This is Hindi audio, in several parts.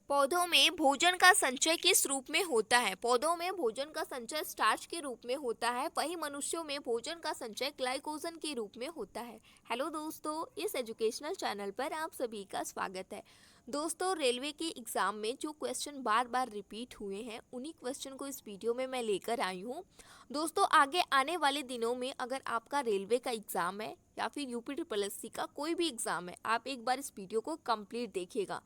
पौधों में भोजन का संचय किस रूप में होता है? पौधों में भोजन का संचय स्टार्च के रूप में होता है, वहीं मनुष्यों में भोजन का संचय ग्लाइकोजन के रूप में होता है। हेलो दोस्तों, इस एजुकेशनल चैनल पर आप सभी का स्वागत है। दोस्तों, रेलवे के एग्जाम में जो क्वेश्चन बार बार रिपीट हुए हैं, उन्हीं क्वेश्चन को इस वीडियो में मैं लेकर आई हूँ। दोस्तों, आगे आने वाले दिनों में अगर आपका रेलवे का एग्जाम है या फिर यूपी ट्रिपल एस सी का कोई भी एग्जाम है, आप एक बार इस वीडियो को कंप्लीट देखिएगा,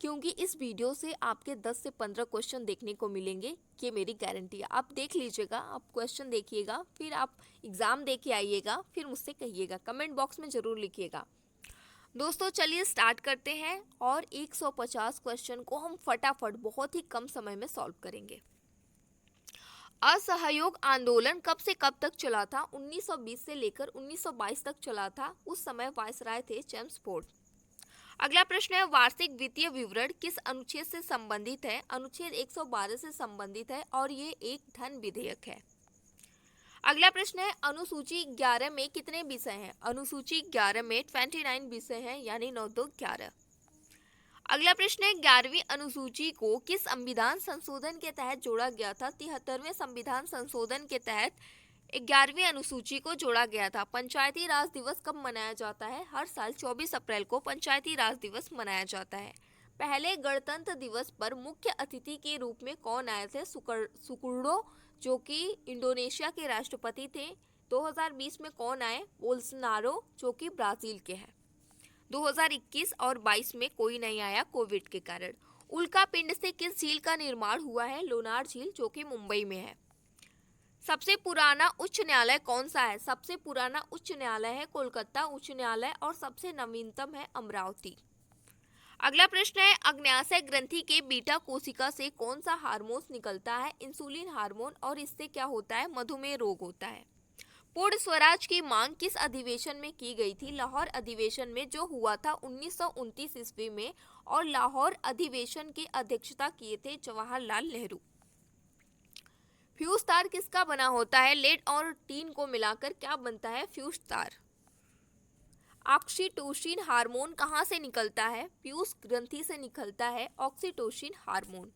क्योंकि इस वीडियो से आपके 10 से 15 क्वेश्चन देखने को मिलेंगे। ये मेरी गारंटी है। आप देख लीजिएगा, आप क्वेश्चन देखिएगा, फिर आप एग्ज़ाम दे के आइएगा, फिर मुझसे कहिएगा, कमेंट बॉक्स में ज़रूर लिखिएगा। दोस्तों, चलिए स्टार्ट करते हैं और 150 क्वेश्चन को हम फटाफट बहुत ही कम समय में सॉल्व करेंगे। असहयोग आंदोलन कब से कब तक चला था? 1920 से लेकर 1922 तक चला था। उस समय वायसराय थे जेम्स फोर्ड। अगला प्रश्न है, वार्षिक वित्तीय विवरण किस अनुच्छेद से संबंधित है? अनुच्छेद 112 से संबंधित है और ये एक धन विधेयक है। अगला प्रश्न है, अनुसूची 11 में कितने विषय हैं? अनुसूची 11 में 29 विषय हैं, यानी 9 2 11। अगला प्रश्न है, 11वीं अनुसूची को किस संविधान संशोधन के तहत जोड़ा गया था? 73वें संविधान संशोधन के तहत 11वीं अनुसूची को जोड़ा गया था। पंचायती राज दिवस कब मनाया जाता है? हर साल 24 अप्रैल को पंचायती राज दिवस मनाया जाता है। पहले गणतंत्र दिवस पर मुख्य अतिथि के रूप में कौन आए थे? सुकुर्डो, जो कि इंडोनेशिया के राष्ट्रपति थे। 2020 में कौन आए? बोल्सोनारो, जो कि ब्राजील के हैं। 2021 और 22 में कोई नहीं आया कोविड के कारण। उल्का पिंड से किस झील का निर्माण हुआ है? लोनार झील, जो कि मुंबई में है। सबसे पुराना उच्च न्यायालय कौन सा है? सबसे पुराना उच्च न्यायालय है कोलकाता उच्च न्यायालय और सबसे नवीनतम है अमरावती। अगला प्रश्न है, अग्न्याशय ग्रंथि के बीटा कोशिका से कौन सा हार्मोन निकलता है? इंसुलिन हार्मोन, और इससे क्या होता है? मधुमेह रोग होता है। पूर्ण स्वराज की मांग किस अधिवेशन में की गई थी? लाहौर अधिवेशन में, जो हुआ था 1929 ईस्वी में, और लाहौर अधिवेशन की अध्यक्षता किए थे जवाहरलाल नेहरू। फ्यूज तार किसका बना होता है? लेड और टीन को मिलाकर क्या बनता है? फ्यूज तार। ऑक्सीटोसिन हार्मोन कहाँ से निकलता है? पीयूष ग्रंथि से निकलता है ऑक्सीटोसिन हार्मोन।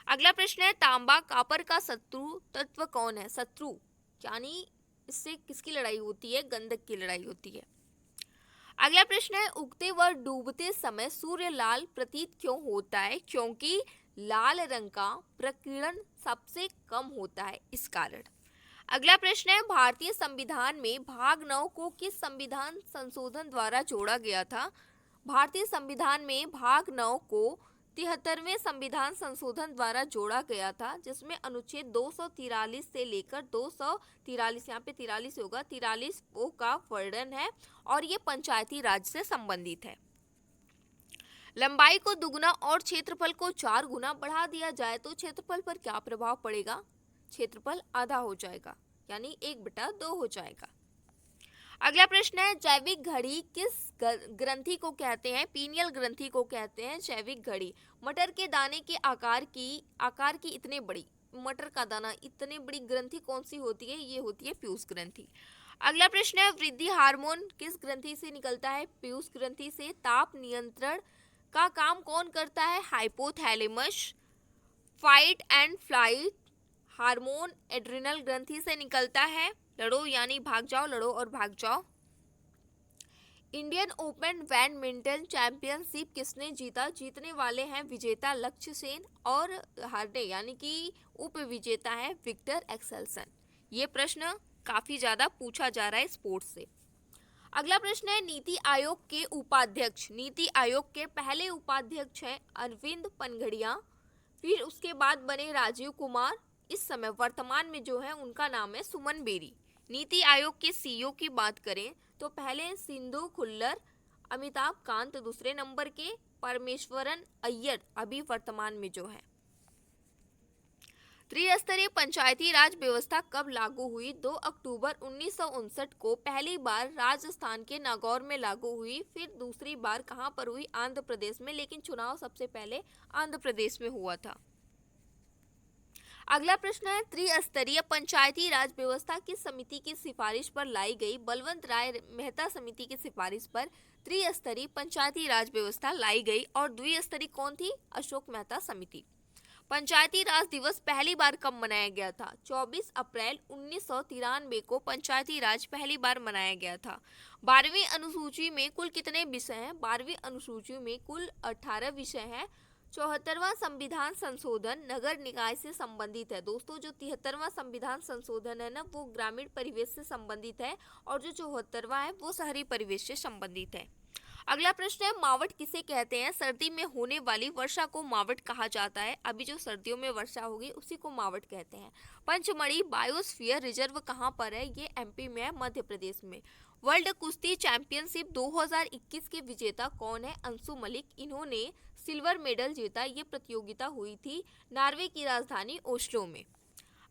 अगला प्रश्न है, तांबा कॉपर का शत्रु तत्व कौन है? शत्रु यानी इससे किसकी लड़ाई होती है? गंधक की लड़ाई होती है। अगला प्रश्न है, उगते व डूबते समय सूर्य लाल प्रतीत क्यों होता है? क्योंकि लाल रंग का प्रकीर्णन सबसे कम होता है, इस कारण। अगला प्रश्न है, भारतीय संविधान में भाग 9 को किस संविधान संशोधन द्वारा जोड़ा गया था? भारतीय संविधान में भाग 9 को 73वें संविधान संशोधन द्वारा जोड़ा गया था, जिसमें अनुच्छेद 243 से लेकर 243, यहाँ पे 43 होगा, 43 का वर्णन है और ये पंचायती राज से संबंधित है। लंबाई को दुगुना और क्षेत्रफल को 4 गुना बढ़ा दिया जाए तो क्षेत्रफल पर क्या प्रभाव पड़ेगा? क्षेत्रफल आधा हो जाएगा, यानी 1/2 हो जाएगा। अगला प्रश्न है, जैविक घड़ी किस ग्रंथि को कहते हैं? पीनियल ग्रंथि को कहते हैं जैविक घड़ी। मटर के दाने के आकार की इतने बड़ी, मटर का दाना इतने बड़ी ग्रंथि कौन सी होती है? ये होती है पीयूष ग्रंथि। अगला प्रश्न है, वृद्धि हार्मोन किस ग्रंथि से निकलता है? पीयूष ग्रंथि से। ताप नियंत्रण का काम कौन करता है? Hypothalamus. Fight and flight hormone adrenal ग्रंथि से निकलता है। लड़ो यानी भाग जाओ, लड़ो और भाग जाओ। इंडियन ओपन बैडमिंटन चैंपियनशिप किसने जीता? जीतने वाले हैं विजेता लक्ष्य सेन और हारने यानी कि उप विजेता है विक्टर एक्सेल्सन। ये प्रश्न काफी ज्यादा पूछा जा रहा है स्पोर्ट्स से। अगला प्रश्न है, नीति आयोग के उपाध्यक्ष। नीति आयोग के पहले उपाध्यक्ष हैं अरविंद पनघड़िया, फिर उसके बाद बने राजीव कुमार। इस समय वर्तमान में जो है उनका नाम है सुमन बेरी। नीति आयोग के सीईओ की बात करें तो पहले सिंधु खुल्लर, अमिताभ कांत दूसरे नंबर के, परमेश्वरन अय्यर अभी वर्तमान में जो है। त्रिस्तरीय पंचायती राज व्यवस्था कब लागू हुई? 2 अक्टूबर 1959 को पहली बार राजस्थान के नागौर में लागू हुई, फिर दूसरी बार कहां पर हुई? आंध्र प्रदेश में, लेकिन चुनाव सबसे पहले आंध्र प्रदेश में हुआ था। अगला प्रश्न है, त्रिस्तरीय पंचायती राज व्यवस्था किस समिति की सिफारिश पर लाई गई? बलवंत राय मेहता समिति की सिफारिश पर त्रिस्तरीय पंचायती राज व्यवस्था लाई गई और द्विस्तरीय कौन थी? अशोक मेहता समिति। पंचायती राज दिवस पहली बार कब मनाया गया था? 24 अप्रैल 1993 को पंचायती राज पहली बार मनाया गया था। 12वीं अनुसूची में कुल कितने विषय हैं? 12वीं अनुसूची में कुल 18 विषय हैं। 74वां संविधान संशोधन नगर निकाय से संबंधित है। दोस्तों जो 73वां संविधान संशोधन है ना, वो ग्रामीण परिवेश से संबंधित है और जो 74वां है वो शहरी परिवेश से संबंधित है। अगला प्रश्न है, मावठ किसे कहते हैं? सर्दी में होने वाली वर्षा को मावठ कहा जाता है। अभी जो सर्दियों में वर्षा होगी उसी को मावठ कहते हैं। पंचमढ़ी बायोस्फीयर रिजर्व कहाँ पर है? ये एमपी में है, मध्य प्रदेश में। वर्ल्ड कुश्ती चैंपियनशिप 2021 के विजेता कौन है? अंशु मलिक। इन्होंने सिल्वर मेडल जीता। ये प्रतियोगिता हुई थी नॉर्वे की राजधानी ओस्लो में।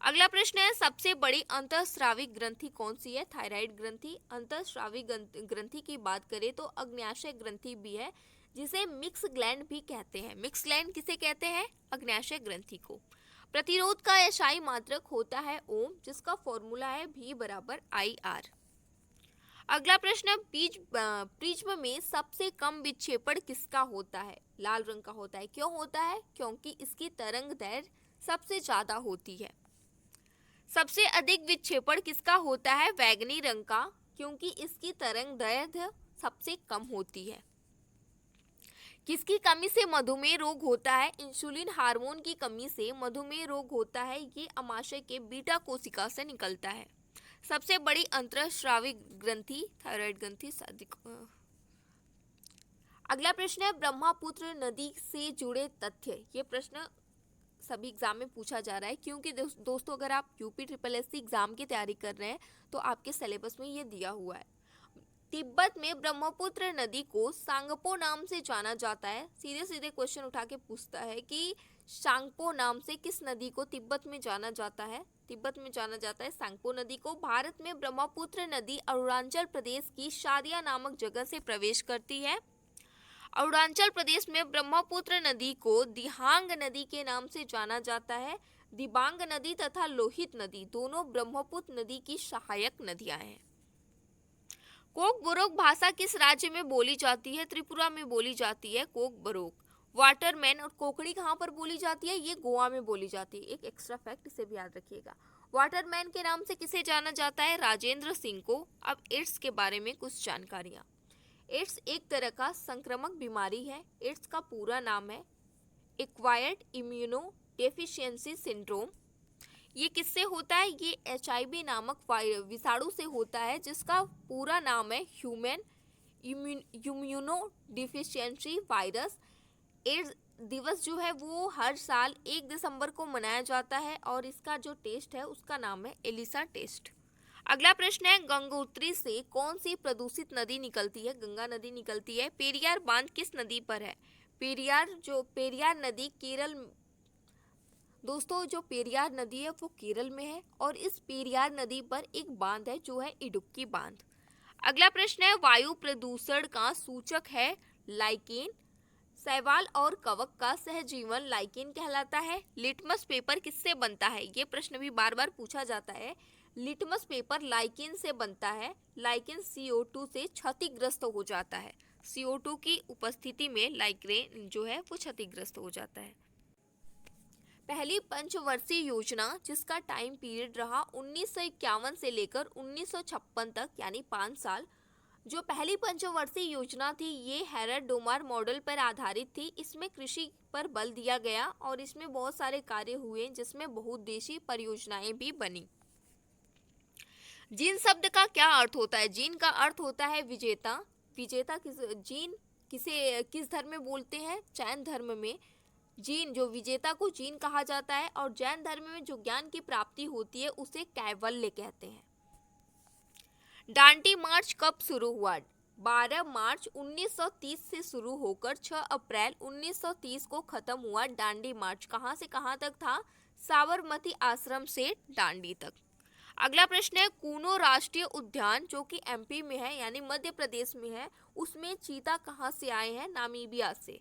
अगला प्रश्न है, सबसे बड़ी अंतःस्रावी ग्रंथि कौन सी है? थायराइड ग्रंथि। अंतःस्रावी ग्रंथि की बात करें तो अग्न्याशय ग्रंथि भी है, जिसे मिक्स ग्लैंड भी कहते हैं। मिक्स ग्लैंड किसे कहते हैं? अग्न्याशय ग्रंथि को। प्रतिरोध का एसआई मात्रक होता है ओम, जिसका फॉर्मूला है V बराबर IR। अगला प्रश्न, प्रिज्म में सबसे कम विक्षेपण किसका होता है? लाल रंग का होता है। क्यों होता है? क्योंकि इसकी तरंग दैर्घ्य सबसे ज्यादा होती है। सबसे अधिक विक्षेपण किसका होता है? बैगनी रंग का, क्योंकि इसकी तरंग दैर्घ्य सबसे कम होती है। किसकी कमी से मधुमेह रोग होता है? इंसुलिन हार्मोन की कमी से मधुमेह रोग होता है। ये अमाशय के बीटा कोशिका से निकलता है। सबसे बड़ी अंतःस्रावी ग्रंथि थायराइड ग्रंथि। अगला प्रश्न है, ब्रह्मपुत्र नदी से जुड़े तथ्य। ये प्रश्न सभी एग्जाम में पूछा जा रहा है, क्योंकि दोस्तों अगर आप UPSSC एग्जाम की तैयारी कर रहे हैं तो आपके सिलेबस में ये दिया हुआ है। तिब्बत में ब्रह्मपुत्र नदी को सांगपो नाम से जाना जाता है। सीधे सीधे क्वेश्चन उठा के पूछता है कि सांगपो नाम से किस नदी को तिब्बत में जाना जाता है? तिब्बत में जाना जाता है सांगपो नदी को। भारत में ब्रह्मपुत्र नदी अरुणाचल प्रदेश की शादिया नामक जगह से प्रवेश करती है। अरुणाचल प्रदेश में ब्रह्मपुत्र नदी को दिहांग नदी के नाम से जाना जाता है। दिबांग नदी तथा लोहित नदी दोनों ब्रह्मपुत्र नदी की सहायक नदियां हैं। कोक बोरोक भाषा किस राज्य में बोली जाती है? त्रिपुरा में बोली जाती है कोक बोरोक। वाटरमैन और कोकड़ी कहाँ पर बोली जाती है? ये गोवा में बोली जाती है। एक एक्स्ट्रा फैक्ट इसे भी याद रखिएगा। वाटरमैन के नाम से किसे जाना जाता है? राजेंद्र सिंह को। अब एड्स के बारे में कुछ जानकारियां। एड्स एक तरह का संक्रामक बीमारी है। एड्स का पूरा नाम है एक्वायर्ड इम्यूनो डेफिशिएंसी सिंड्रोम। ये किससे होता है? ये HIV नामक विषाणु से होता है, जिसका पूरा नाम है human immunodeficiency virus. AIDS दिवस जो है वो हर साल 1 दिसंबर को मनाया जाता है और इसका जो टेस्ट है उसका नाम है एलिसा टेस्ट। अगला प्रश्न है, गंगोत्री से कौन सी प्रदूषित नदी निकलती है? गंगा नदी निकलती है। पेरियार बांध किस नदी पर है? पेरियार नदी केरल। दोस्तों जो पेरियार नदी है वो केरल में है और इस पेरियार नदी पर एक बांध है जो है इडुक्की बांध। अगला प्रश्न है, वायु प्रदूषण का सूचक है लाइकेन। शैवाल और कवक का सहजीवन लाइकेन कहलाता है। लिटमस पेपर किससे बनता है? ये प्रश्न भी बार बार पूछा जाता है। लिटमस पेपर लाइकेन से बनता है। लाइकेन CO2 से क्षतिग्रस्त हो जाता है। CO2 की उपस्थिति में लाइकेन जो है वो क्षतिग्रस्त हो जाता है। पहली पंचवर्षीय योजना जिसका टाइम पीरियड रहा 1951 से लेकर 1956 तक, यानी 5 साल, जो पहली पंचवर्षीय योजना थी ये हैरड डोमार मॉडल पर आधारित थी। इसमें कृषि पर बल दिया गया और इसमें बहुत सारे कार्य हुए जिसमें बहुउद्देशीय परियोजनाएं भी बनी। जीन शब्द का क्या अर्थ होता है? जीन का अर्थ होता है विजेता। विजेता किस धर्म में बोलते हैं? जैन धर्म में जीन, जो विजेता को जीन कहा जाता है। और जैन धर्म में जो ज्ञान की प्राप्ति होती है उसे कैवल्य कहते हैं। दांडी मार्च कब शुरू हुआ? 12 मार्च 1930 से शुरू होकर 6 अप्रैल 1930 को खत्म हुआ। दांडी मार्च कहां से कहां तक था? साबरमती आश्रम से दांडी तक। अगला प्रश्न है, कूनो राष्ट्रीय उद्यान जो कि MP में है यानी मध्य प्रदेश में है, उसमें चीता कहां से आए हैं? नामीबिया से।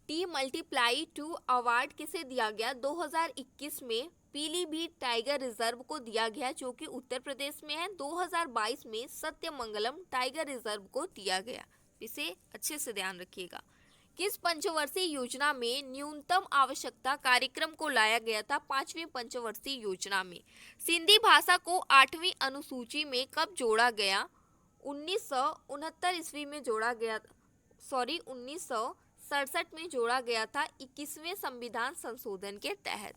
टी मल्टीप्लाई 2 अवार्ड किसे दिया गया? 2021 में पीलीभीत टाइगर रिजर्व को दिया गया, जो कि उत्तर प्रदेश में है। 2022 में सत्यमंगलम टाइगर रिजर्व को दिया गया। इसे अच्छे से ध्यान रखिएगा। किस पंचवर्षीय योजना में न्यूनतम आवश्यकता कार्यक्रम को लाया गया था? 5वीं पंचवर्षीय योजना में। सिंधी भाषा को 8वीं अनुसूची में कब जोड़ा गया? 1969 ईस्वी में जोड़ा गया, 1967 में जोड़ा गया था 21वें संविधान संशोधन के तहत।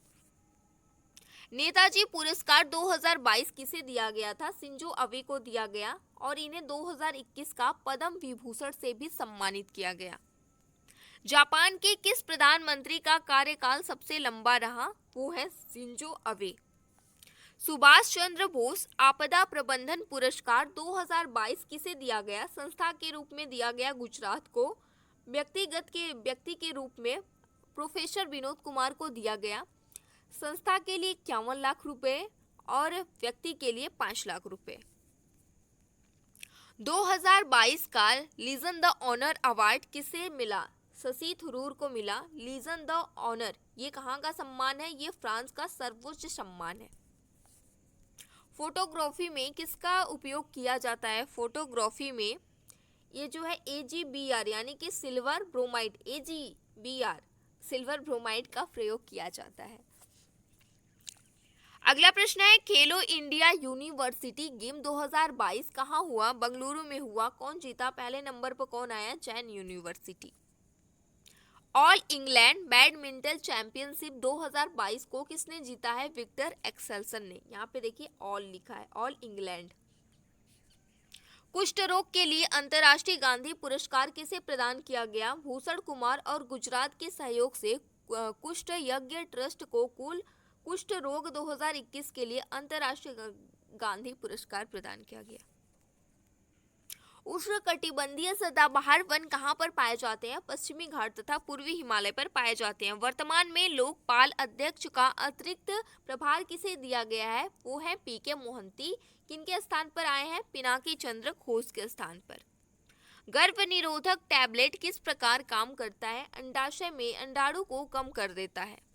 नेताजी पुरस्कार 2022 किसे दिया गया था? शिंजो अबे को दिया गया और इन्हें 2021 का पद्म विभूषण से भी सम्मानित किया गया। जापान के किस प्रधानमंत्री का कार्यकाल सबसे लंबा रहा? वो है शिंजो अबे। सुभाष चंद्र बोस आपदा प्रबंधन पुरस्कार 2022 किसे दिया गया? संस्था के रूप में दिया गया गुजरात को, व्यक्ति के रूप में प्रोफेसर विनोद कुमार को दिया गया। संस्था के लिए 51 लाख रुपए और व्यक्ति के लिए 5 लाख रुपए। 2022 का लीजन द ऑनर अवार्ड किसे मिला? शशि थरूर को मिला लीजन द ऑनर। ये कहाँ का सम्मान है? ये फ्रांस का सर्वोच्च सम्मान है। फोटोग्राफी में किसका उपयोग किया जाता है? फोटोग्राफी में ये जो है AgBr यानी कि silver bromide, AgBr silver bromide का प्रयोग किया जाता है। अगला प्रश्न है, खेलो इंडिया यूनिवर्सिटी गेम 2022 कहाँ हुआ? बंगलुरु में हुआ। कौन जीता? पहले नंबर पर कौन आया? Jain university. All England badminton championship 2022 को किसने जीता है? विक्टर एक्सेल्सन ने। यहाँ पे देखिए ऑल लिखा है, ऑल इंग्लैंड। कुष्ठ रोग के लिए अंतर्राष्ट्रीय गांधी पुरस्कार किसे प्रदान किया गया? भूषण कुमार और गुजरात के सहयोग से कुष्ठ यज्ञ ट्रस्ट को कुल कुष्ठ रोग 2021 के लिए अंतर्राष्ट्रीय गांधी पुरस्कार प्रदान किया गया। उष्णकटिबंधीय सदाबहार वन कहाँ पर पाए जाते हैं? पश्चिमी घाट तथा पूर्वी हिमालय पर पाए जाते हैं। वर्तमान में लोकपाल अध्यक्ष का अतिरिक्त प्रभार किसे दिया गया है? वो है PK मोहंती। किनके स्थान पर आए हैं? पिनाकी चंद्र घोष के स्थान पर। गर्भ निरोधक टैबलेट किस प्रकार काम करता है? अंडाशय में अंडाणु को कम कर देता है।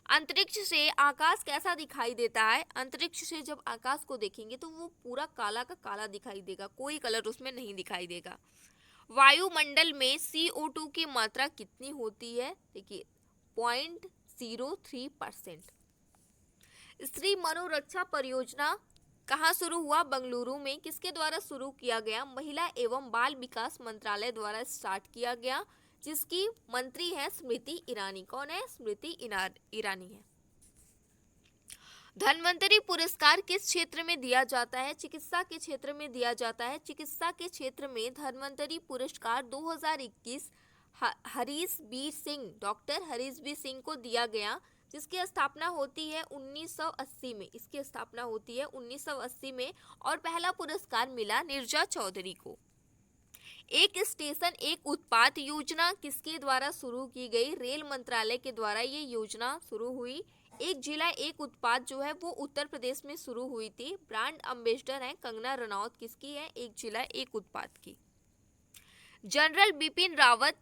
अंतरिक्ष से आकाश कैसा दिखाई देता है? अंतरिक्ष से जब आकाश को देखेंगे तो वो पूरा काला का काला दिखाई देगा, कोई कलर उसमें नहीं दिखाई देगा। वायुमंडल में CO2 की मात्रा कितनी होती है? देखिए 0.03%। स्त्री मनोरक्षा परियोजना कहाँ शुरू हुआ? बंगलुरु में। किसके द्वारा शुरू किया गया? महिला एवं बाल विकास मंत्रालय द्वारा स्टार्ट किया गया, जिसकी मंत्री है स्मृति ईरानी। कौन है? स्मृति ईरानी है। धन्वंतरी पुरस्कार किस क्षेत्र में दिया जाता है? चिकित्सा के क्षेत्र में दिया जाता है। चिकित्सा के क्षेत्र में धन्वंतरी पुरस्कार 2021 डॉक्टर हरीश बी सिंह को दिया गया, जिसकी स्थापना होती है 1980 में। इसकी स्थापना होती है 1980 में और पहला पुरस्कार मिला नीरजा चौधरी को। एक स्टेशन एक उत्पाद योजना किसके द्वारा शुरू की गई? रेल मंत्रालय के द्वारा ये योजना शुरू हुई। एक जिला एक उत्पाद जो है वो उत्तर प्रदेश में शुरू हुई थी। ब्रांड एम्बेसडर है कंगना रनौत। किसकी है? एक जिला एक उत्पाद की। जनरल बिपिन रावत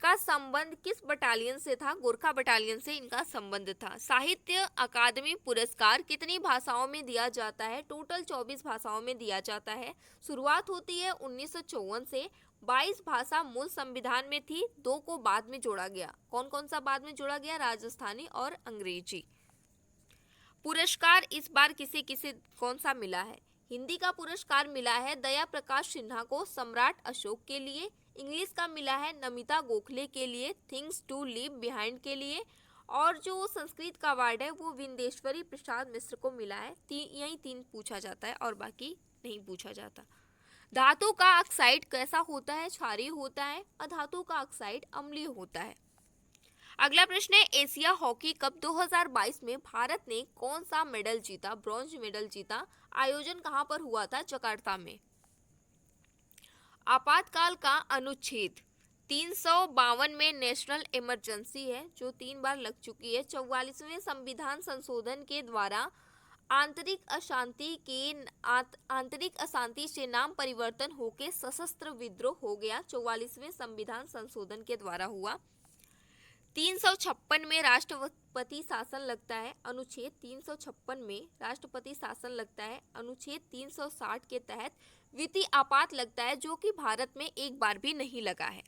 का संबंध किस बटालियन से था? गोरखा बटालियन से इनका संबंध था। साहित्य अकादमी पुरस्कार कितनी भाषाओं में दिया जाता है? टोटल 24 भाषाओं में दिया जाता है। शुरुआत होती है 1954 से। 22 भाषा मूल संविधान में थी, 2 को बाद में जोड़ा गया। कौन कौन सा बाद में जोड़ा गया? राजस्थानी और अंग्रेजी। पुरस्कार इस बार किसे किसे कौन सा मिला है? हिंदी का पुरस्कार मिला है दया प्रकाश सिन्हा को सम्राट अशोक के लिए। इंग्लिश का मिला है नमिता गोखले के लिए थिंग्स टू लीव बिहाइंड के लिए। और जो संस्कृत का अवार्ड है वो विंदेश्वरी प्रसाद मिश्र को मिला है। यही 3 पूछा जाता है और बाकी नहीं पूछा जाता। धातु का ऑक्साइड कैसा होता है? क्षारीय होता है। अधातु का ऑक्साइड अम्लीय होता है। अगला प्रश्न है, एशिया हॉकी कप 2022 में भारत ने कौन सा मेडल जीता? ब्रॉन्ज मेडल जीता। आयोजन कहां पर हुआ था? जकार्ता में। आपातकाल का अनुच्छेद 352 में नेशनल इमरजेंसी है, जो 3 बार लग चुकी है। 44वें संविधान संशोधन के द्वारा आंतरिक अशांति से नाम परिवर्तन होकर सशस्त्र विद्रोह हो गया। 44वें संविधान संशोधन के द्वारा हुआ। 356 में राष्ट्रपति शासन लगता है, अनुच्छेद 356 में राष्ट्रपति शासन लगता है। अनुच्छेद 360 के तहत वित्तीय आपात लगता है, जो कि भारत में एक बार भी नहीं लगा है।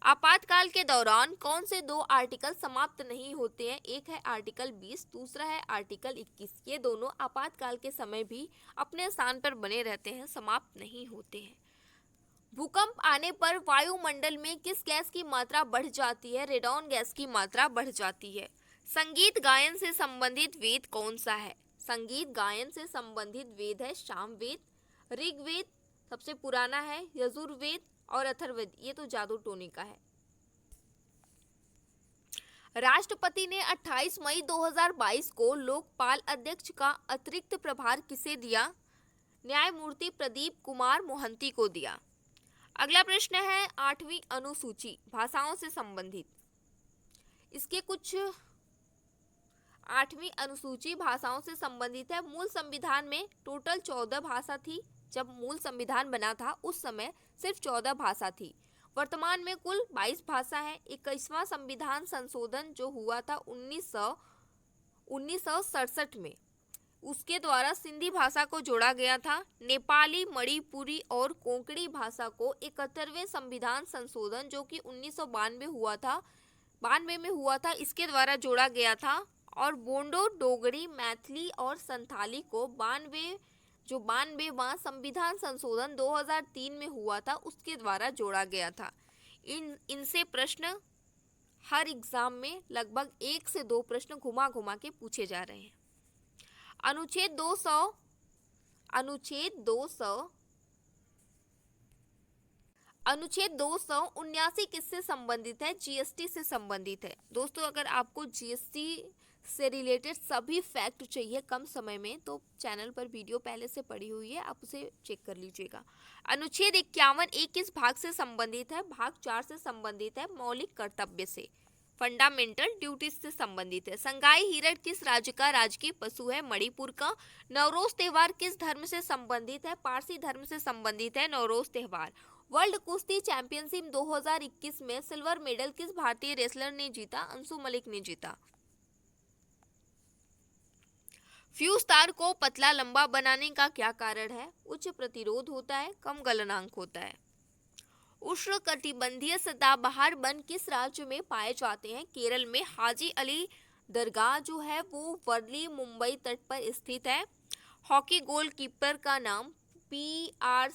आपातकाल के दौरान कौन से दो आर्टिकल समाप्त नहीं होते हैं? एक है आर्टिकल 20, दूसरा है आर्टिकल 21। ये दोनों आपातकाल के समय भी अपने स्थान पर बने रहते हैं, समाप्त नहीं होते हैं। भूकंप आने पर वायुमंडल में किस गैस की मात्रा बढ़ जाती है? रेडॉन गैस की मात्रा बढ़ जाती है। संगीत गायन से संबंधित वेद कौन सा है? संगीत गायन से संबंधित वेद है सामवेद, ऋग्वेद सबसे पुराना है, यजुर्वेद और अथर्ववेद ये तो जादू टोने का है। राष्ट्रपति ने 28 मई 2022 को लोकपाल अध्यक्ष का अतिरिक्त प्रभार किसे दिया? न्यायमूर्ति प्रदीप कुमार मोहंती को दिया। अगला प्रश्न है 8वीं अनुसूची भाषाओं से संबंधित। इसके कुछ 8वीं अनुसूची भाषाओं से संबंधित है। मूल संविधान में टोटल 14 भाषा थी। जब मूल संविधान बना था उस समय सिर्फ 14 भाषा थी। वर्तमान में कुल 22 भाषा है। 21वां संविधान संशोधन जो हुआ था 1967 में, उसके द्वारा सिंधी भाषा को जोड़ा गया था। नेपाली, मणिपुरी और कोंकणी भाषा को 71वें संविधान संशोधन जो कि 1992 हुआ था, 92 में हुआ था, इसके द्वारा जोड़ा गया था। और बोडो, डोगरी, मैथिली और संथाली को 92वां संविधान संशोधन 2003 में हुआ था, उसके द्वारा जोड़ा गया था। इनसे प्रश्न हर एग्जाम में लगभग 1 से 2 प्रश्न घुमा घुमा के पूछे जा रहे हैं। अनुच्छेद 279 किससे संबंधित है? जीएसटी से संबंधित है। दोस्तों अगर आपको जीएसटी से रिलेटेड सभी फैक्ट चाहिए कम समय में तो चैनल पर वीडियो पहले से पड़ी हुई है, आप उसे चेक कर लीजिएगा। अनुच्छेद 51 किस भाग से संबंधित है? भाग 4 से संबंधित है, मौलिक कर्तव्य से, फंडामेंटल ड्यूटीज से संबंधित है। संगाई हिरण किस राज्य का राजकीय पशु है? मणिपुर का। नवरोज त्योहार किस धर्म से संबंधित है? पारसी धर्म से संबंधित है नवरोज त्योहार। वर्ल्ड कुश्ती चैंपियनशिप 2021 में सिल्वर मेडल किस भारतीय रेसलर ने जीता? अंशु मलिक ने जीता। फ्यूज तार को पतला लंबा बनाने का क्या कारण है? उच्च प्रतिरोध होता है, कम गलनांक होता है। उष्णकटिबंधीय सदाबहार वन किस राज्य में पाए जाते हैं? केरल में। हाजी अली दरगाह जो है वो वर्ली मुंबई तट पर स्थित है। हॉकी गोलकीपर का नाम PR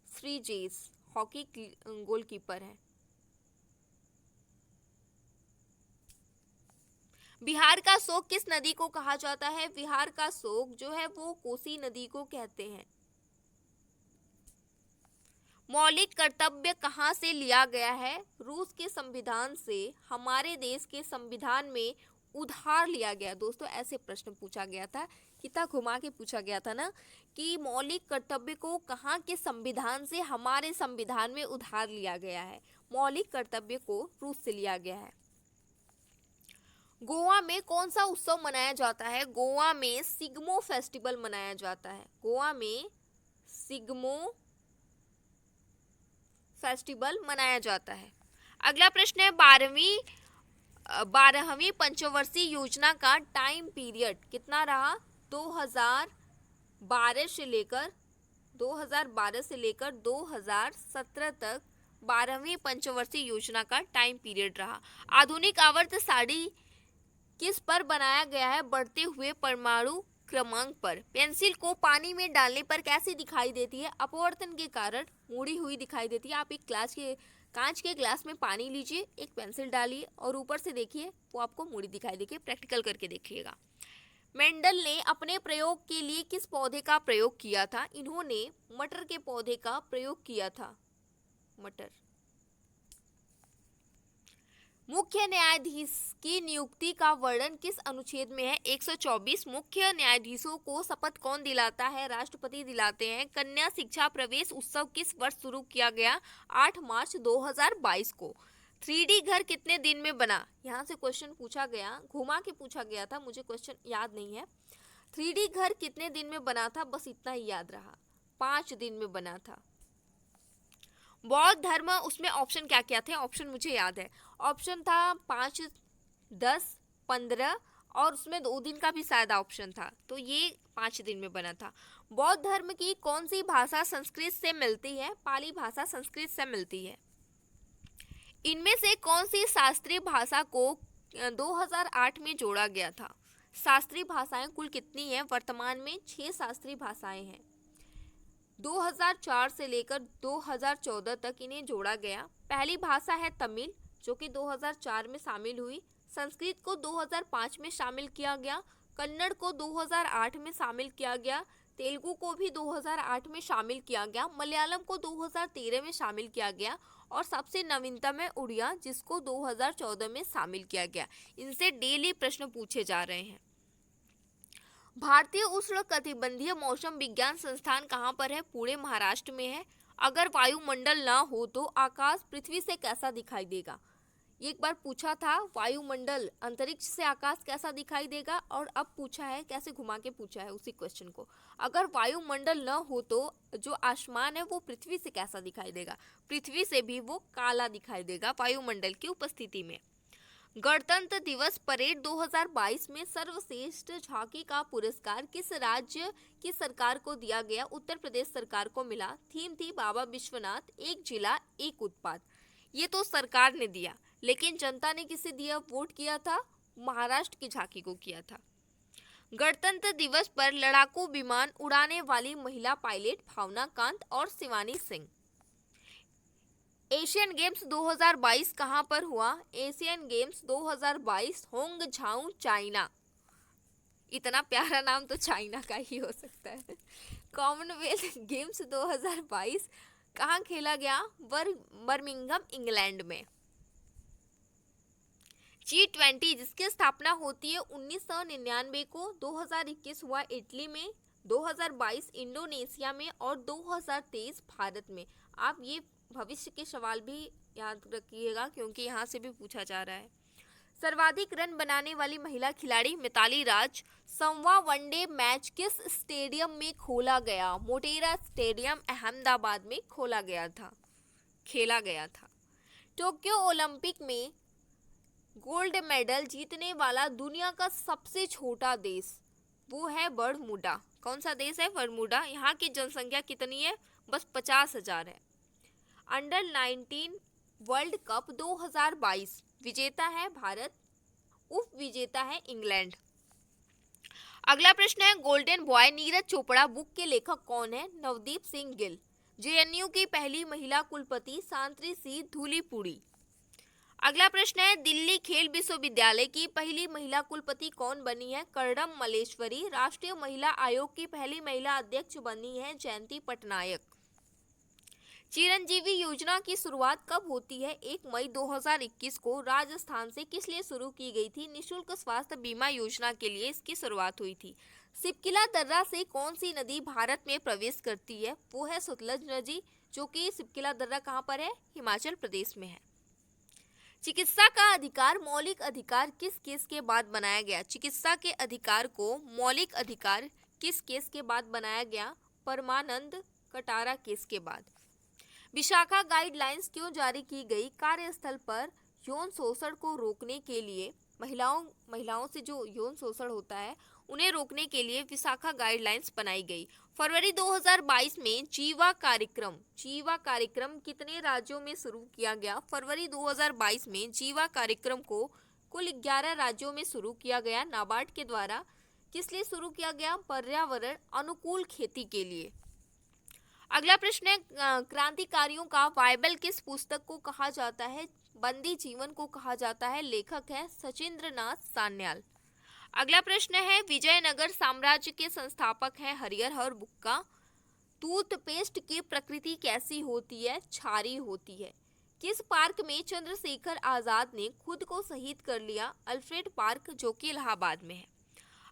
श्रीजेश हॉकी गोलकीपर है। बिहार का शोक किस नदी को कहा जाता है? बिहार का शोक जो है वो कोसी नदी को कहते हैं। मौलिक कर्तव्य कहाँ से लिया गया है? रूस के संविधान से हमारे देश के संविधान में उधार लिया गया। दोस्तों ऐसे प्रश्न पूछा गया था, कितना घुमा के पूछा गया था ना कि मौलिक कर्तव्य को कहाँ के संविधान से हमारे संविधान में उधार लिया गया है। मौलिक कर्तव्य को रूस से लिया गया है। गोवा में कौन सा उत्सव मनाया जाता है? गोवा में सिग्मो फेस्टिवल मनाया जाता है। गोवा में सिग्मो फेस्टिवल मनाया जाता है। अगला प्रश्न है 12वीं पंचवर्षीय योजना का टाइम पीरियड कितना रहा? 2012 से लेकर 2017 तक 12वीं पंचवर्षीय योजना का टाइम पीरियड रहा। आधुनिक आवर्त सारणी किस पर बनाया गया है? बढ़ते हुए परमाणु क्रमांक पर। पेंसिल को पानी में डालने पर कैसी दिखाई देती है? अपवर्तन के कारण मुड़ी हुई दिखाई देती है। आप एक कांच के ग्लास में पानी लीजिए, एक पेंसिल डालिए और ऊपर से देखिए वो आपको मुड़ी दिखाई देगी। प्रैक्टिकल करके देखिएगा। मेंडल ने अपने प्रयोग के लिए किस पौधे का प्रयोग किया था? इन्होंने मटर के पौधे का प्रयोग किया था। मटर। मुख्य न्यायाधीश की नियुक्ति का वर्णन किस अनुच्छेद में है? 124। मुख्य न्यायाधीशों को शपथ कौन दिलाता है? राष्ट्रपति दिलाते हैं। कन्या शिक्षा प्रवेश उत्सव किस वर्ष शुरू किया गया? 8 मार्च 2022 को। 3D घर कितने दिन में बना? यहाँ से क्वेश्चन पूछा गया, घुमा के पूछा गया था, मुझे क्वेश्चन याद नहीं है। 3D घर कितने दिन में बना था? बस इतना ही याद रहा, 5 दिन में बना था। बौद्ध धर्म, उसमें ऑप्शन क्या क्या थे? ऑप्शन मुझे याद है, ऑप्शन था 5, 10, 15 और उसमें 2 दिन का भी शायद ऑप्शन था, तो ये 5 दिन में बना था। बौद्ध धर्म की कौन सी भाषा संस्कृत से मिलती है? पाली भाषा संस्कृत से मिलती है। इनमें से कौन सी शास्त्रीय भाषा को 2008 में जोड़ा गया था? शास्त्रीय भाषाएं कुल कितनी हैं? वर्तमान में 6 शास्त्रीय भाषाएं हैं। 2004 से लेकर 2014 तक इन्हें जोड़ा गया। पहली भाषा है तमिल, जो कि 2004 में शामिल हुई। संस्कृत को 2005 में शामिल किया गया। कन्नड़ को 2008 में शामिल किया गया। तेलुगु को भी 2008 में शामिल किया गया। मलयालम को 2013 में शामिल किया गया और सबसे नवीनतम है उड़िया, जिसको 2014 में शामिल किया गया। इनसे डेली प्रश्न पूछे जा रहे हैं। भारतीय उष्णकटिबंधीय मौसम विज्ञान संस्थान कहाँ पर है? पुणे, महाराष्ट्र में है। अगर वायुमंडल ना हो तो आकाश पृथ्वी से कैसा दिखाई देगा? ये एक बार पूछा था, वायुमंडल अंतरिक्ष से आकाश कैसा दिखाई देगा, और अब पूछा है, कैसे घुमा के पूछा है उसी क्वेश्चन को। अगर वायुमंडल न हो तो जो आसमान है वो पृथ्वी से कैसा दिखाई देगा? पृथ्वी से भी वो काला दिखाई देगा वायुमंडल की उपस्थिति में। गणतंत्र दिवस परेड 2022 में सर्वश्रेष्ठ झांकी का पुरस्कार किस राज्य की सरकार को दिया गया? उत्तर प्रदेश सरकार को मिला। थीम थी बाबा विश्वनाथ, एक जिला एक उत्पाद। ये तो सरकार ने दिया, लेकिन जनता ने किसे दिया, वोट किया था? महाराष्ट्र की झांकी को किया था। गणतंत्र दिवस पर लड़ाकू विमान उड़ाने वाली महिला पायलट भावना कांत और शिवानी सिंह। एशियन गेम्स 2022 कहां पर हुआ? Asian Games 2022 Hangzhou, China. इतना प्यारा नाम तो चाइना का ही हो सकता है। कॉमनवेल्थ गेम्स 2022 कहां खेला गया? बर्मिंघम, इंग्लैंड में। G20 जिसकी स्थापना होती है 1999 को, 2021 हुआ इटली में, 2022 इंडोनेशिया में और 2023 भारत में। आप ये भविष्य के सवाल भी याद रखिएगा, क्योंकि यहाँ से भी पूछा जा रहा है। सर्वाधिक रन बनाने वाली महिला खिलाड़ी मिताली राज। संवा वनडे मैच किस स्टेडियम में खोला गया? मोटेरा स्टेडियम, अहमदाबाद में खेला गया था। टोक्यो ओलंपिक में गोल्ड मेडल जीतने वाला दुनिया का सबसे छोटा देश वो है बरमूडा। कौन सा देश है? बरमूडा। यहाँ की जनसंख्या कितनी है? बस 50,000 है। अंडर 19 वर्ल्ड कप 2022 विजेता है भारत, उप विजेता है इंग्लैंड। अगला प्रश्न है, golden boy Neeraj Chopra book के लेखक कौन है? नवदीप सिंह गिल। जेएनयू की पहली महिला कुलपति सांत्रि सी धूलीपुड़ी। अगला प्रश्न है, दिल्ली खेल विश्वविद्यालय की पहली महिला कुलपति कौन बनी है? कर्णम मल्लेश्वरी। राष्ट्रीय महिला आयोग की पहली महिला अध्यक्ष बनी है जयंती पटनायक। चिरंजीवी योजना की शुरुआत कब होती है? 1 मई 2021 को राजस्थान से किस लिए शुरू की गई थी? निःशुल्क स्वास्थ्य बीमा योजना के लिए इसकी शुरुआत हुई थी। सिपकिला दर्रा से कौन सी नदी भारत में प्रवेश करती है? वो है सतलज नदी, जो कि सिपकिला दर्रा कहाँ पर है? हिमाचल प्रदेश में है। चिकित्सा का अधिकार मौलिक अधिकार किस केस के बाद बनाया गया? चिकित्सा के अधिकार को मौलिक अधिकार किस केस के बाद बनाया गया? परमानंद कटारा केस के बाद। विशाखा गाइडलाइंस क्यों जारी की गई? कार्यस्थल पर यौन शोषण को रोकने के लिए, महिलाओं से जो यौन शोषण होता है उन्हें रोकने के लिए विशाखा गाइडलाइंस बनाई गई। फरवरी 2022 में जीवा कार्यक्रम कितने राज्यों में शुरू किया गया? फरवरी 2022 में जीवा कार्यक्रम को कुल 11 राज्यों में शुरू किया गया नाबार्ड के द्वारा। किस लिए शुरू किया गया? पर्यावरण अनुकूल खेती के लिए। अगला प्रश्न है, क्रांतिकारियों का बाइबल किस पुस्तक को कहा जाता है? बंदी जीवन को कहा जाता है। लेखक है सचिंद्रनाथ सान्याल। अगला प्रश्न है, विजयनगर साम्राज्य के संस्थापक हैं हरिहर बुक्का। टूथपेस्ट की प्रकृति कैसी होती है? क्षारीय होती है। किस पार्क में चंद्रशेखर आजाद ने खुद को शहीद कर लिया? अल्फ्रेड पार्क, जो कि इलाहाबाद में है।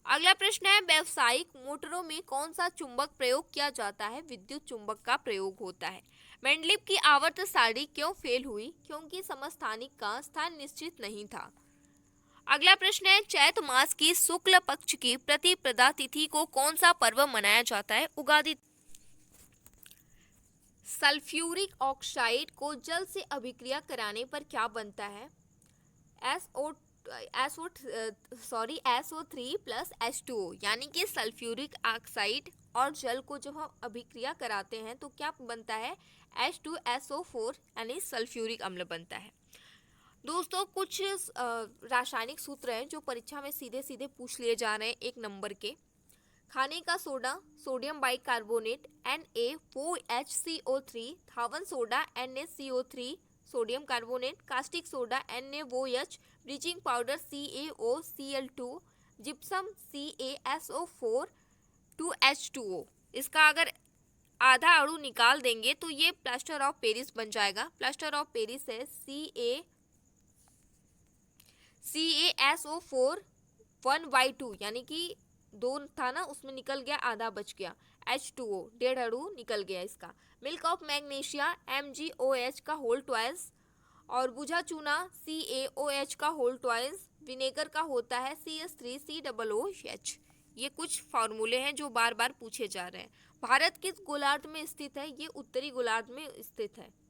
अगला प्रश्न है, व्यावसायिक मोटरों में कौन सा चुंबक प्रयोग किया जाता है? विद्युत चुंबक का प्रयोग होता है। मेंडलिप की आवर्त सारणी क्यों फेल हुई? क्योंकि समस्थानिक का स्थान निश्चित नहीं था। अगला प्रश्न है, चैत मास की शुक्ल पक्ष की प्रतिपदा तिथि को कौन सा पर्व मनाया जाता है? उगादि। सल्फ्यूरिक ऑक्साइड को जल से अभिक्रिया कराने पर क्या बनता है? SO3 प्लस H2O, यानी कि सल्फ्यूरिक ऑक्साइड और जल को जब हम अभिक्रिया कराते हैं तो क्या बनता है? H2SO4 यानी सल्फ्यूरिक अम्ल बनता है। दोस्तों कुछ रासायनिक सूत्र हैं जो परीक्षा में सीधे सीधे पूछ लिए जा रहे हैं 1 नंबर के। खाने का सोडा सोडियम बाइकार्बोनेट Na4HCO3, धावन soda NaCO3 sodium carbonate, caustic soda NaOH, bleaching powder CaOCl2, gypsum CaSO4 2H2O। इसका अगर आधा अणु निकाल देंगे तो ये प्लास्टर ऑफ पेरिस बन जाएगा। प्लास्टर ऑफ पेरिस है CaSO4 1/2, यानी कि 2 था ना, उसमें निकल गया, आधा बच गया। H2O 1.5 अणु निकल गया इसका। मिल्क ऑफ मैग्नीशिया MgOH का होल ट्वाइस, और बुझा चूना CaOH का होल ट्वाइस, विनेगर का होता है CS3COOH। ये कुछ फार्मूले हैं जो बार बार पूछे जा रहे हैं। भारत किस गोलार्ध में स्थित है? ये उत्तरी गोलार्ध में स्थित है।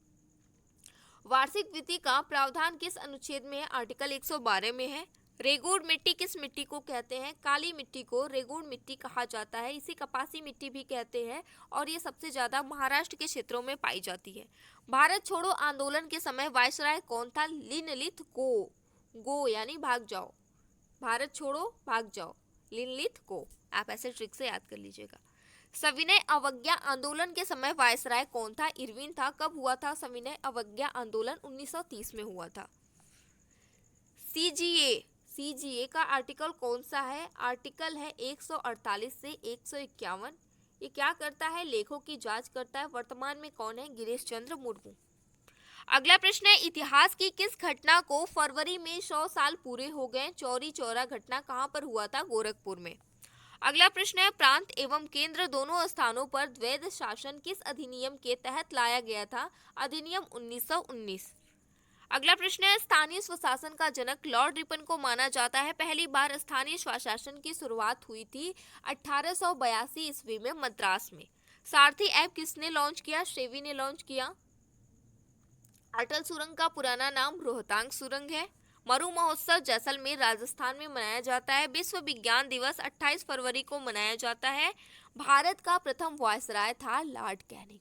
वार्षिक वित्तीय का प्रावधान किस अनुच्छेद में है? आर्टिकल 112 में है। रेगुड़ मिट्टी किस मिट्टी को कहते हैं? काली मिट्टी को रेगुड़ मिट्टी कहा जाता है। इसे कपासी मिट्टी भी कहते हैं और ये सबसे ज्यादा महाराष्ट्र के क्षेत्रों में पाई जाती है। भारत छोड़ो आंदोलन के समय वायसराय कौन था? लिनलिथ गो यानी भाग जाओ, भारत छोड़ो भाग जाओ, लिनलिथ गो। आप ऐसे ट्रिक से याद कर लीजिएगा। सविनय अवज्ञा आंदोलन के समय वायसराय कौन था? इरविन था। कब हुआ था सविनय अवज्ञा आंदोलन? 1930 में हुआ था। सीजीए का आर्टिकल कौन सा है? आर्टिकल है 148 से 151। ये क्या करता है? लेखों की जांच करता है। वर्तमान में कौन है? गिरीश चंद्र मुर्मू। अगला प्रश्न है, इतिहास की किस घटना को फरवरी में 100 साल पूरे हो गए? चौरी चौरा घटना कहाँ पर हुआ था? गोरखपुर में। अगला प्रश्न है, प्रांत एवं केंद्र दोनों स्थानों पर द्वैध शासन किस अधिनियम के तहत लाया गया था? अधिनियम 1919। अगला प्रश्न है, स्थानीय स्वशासन का जनक लॉर्ड रिपन को माना जाता है। पहली बार स्थानीय स्वशासन की शुरुआत हुई थी 1882 ईस्वी में मद्रास में। सारथी ऐप किसने लॉन्च किया? सेवी ने लॉन्च किया। अटल सुरंग का पुराना नाम रोहतांग सुरंग है। मरु महोत्सव जैसलमेर राजस्थान में मनाया जाता है। विश्व विज्ञान दिवस 28 फरवरी को मनाया जाता है। भारत का प्रथम वायसराय था लॉर्ड कैनिंग।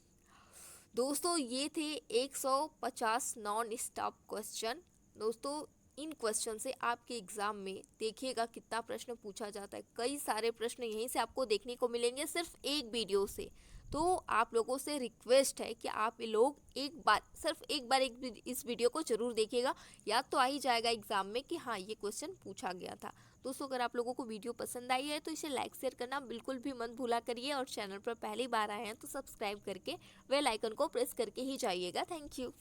दोस्तों ये थे 150 नॉन स्टॉप क्वेश्चन। दोस्तों इन क्वेश्चन से आपके एग्जाम में देखिएगा कितना प्रश्न पूछा जाता है। कई सारे प्रश्न यहीं से आपको देखने को मिलेंगे सिर्फ एक वीडियो से। तो आप लोगों से रिक्वेस्ट है कि आप लोग सिर्फ एक बार इस वीडियो को जरूर देखिएगा। याद तो आ ही जाएगा एग्जाम में कि हाँ ये क्वेश्चन पूछा गया था। दोस्तों अगर आप लोगों को वीडियो पसंद आई है तो इसे लाइक शेयर करना बिल्कुल भी मत भूला करिए, और चैनल पर पहली बार आए हैं तो सब्सक्राइब करके बेल आइकन को प्रेस करके ही जाइएगा। Thank you.